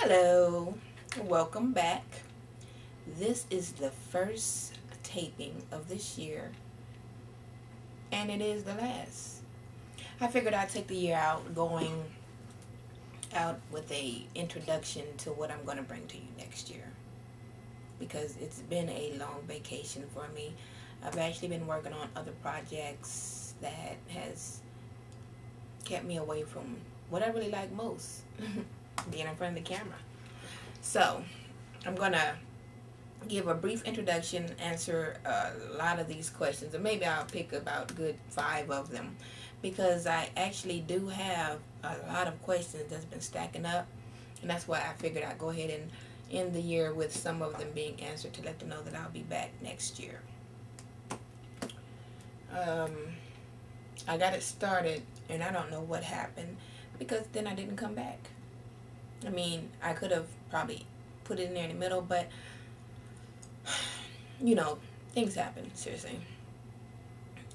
Hello, welcome back. This is the first taping of this year, and it is the last. I figured I'd take the year out going out with a introduction to what I'm going to bring to you next year, because it's been a long vacation for me. I've actually been working on other projects that has kept me away from what I really like most, being in front of the camera. So I'm gonna give a brief introduction, answer a lot of these questions, and maybe I'll pick about good 5 of them, because I actually do have a lot of questions that's been stacking up, and that's why I figured I'd go ahead and end the year with some of them being answered to let them know that I'll be back next year. I got it started and I don't know what happened, because then I didn't come back. I mean, I could have probably put it in there in the middle, but you know, things happen, seriously.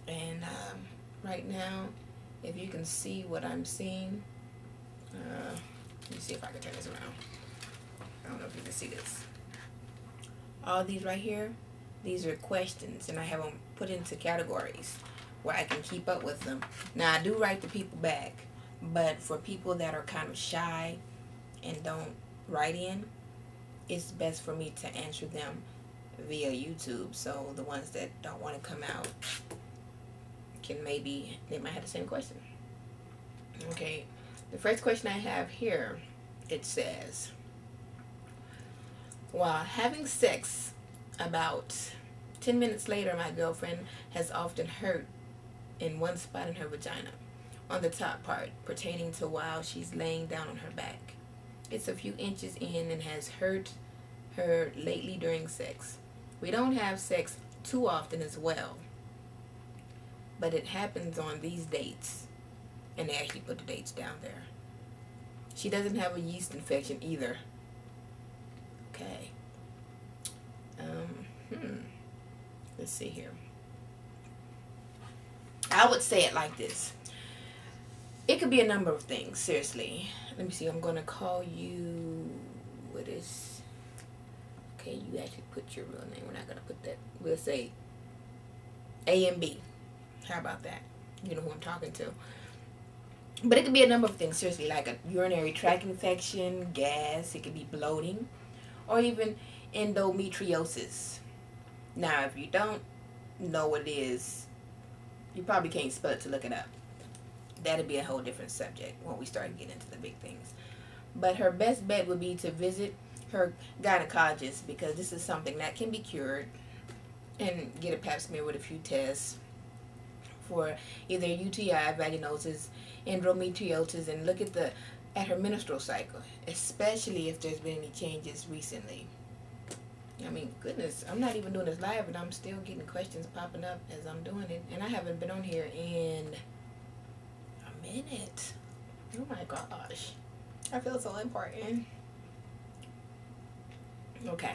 And right now, if you can see what I'm seeing, let me see if I can turn this around. I don't know if you can see this. All these right here, these are questions, and I have them put into categories where I can keep up with them. Now, I do write the people back, but for people that are kind of shy and don't write in, it's best for me to answer them via YouTube, so the ones that don't want to come out can maybe, they might have the same question. Okay, the first question I have here, it says, while having sex, about 10 minutes later, my girlfriend has often hurt in one spot in her vagina, on the top part, pertaining to while she's laying down on her back. It's a few inches in and has hurt her lately during sex. We don't have sex too often as well, but it happens on these dates, and they actually put the dates down there. She doesn't have a yeast infection either. Okay. Let's see here. I would say it like this. It could be a number of things, seriously. Let me see, I'm going to call you, what is, okay, you actually put your real name. We're not going to put that. We'll say A and B. How about that? You know who I'm talking to. But it could be a number of things, seriously, like a urinary tract infection, gas, it could be bloating, or even endometriosis. Now, if you don't know what it is, you probably can't spell it to look it up. That'd be a whole different subject when we start getting into the big things. But her best bet would be to visit her gynecologist, because this is something that can be cured, and get a pap smear with a few tests for either UTI, vaginosis, endometriosis, and look at her menstrual cycle, especially if there's been any changes recently. I mean, goodness, I'm not even doing this live, and I'm still getting questions popping up as I'm doing it, and I haven't been on here in a minute. Oh my gosh, I feel so important. Okay,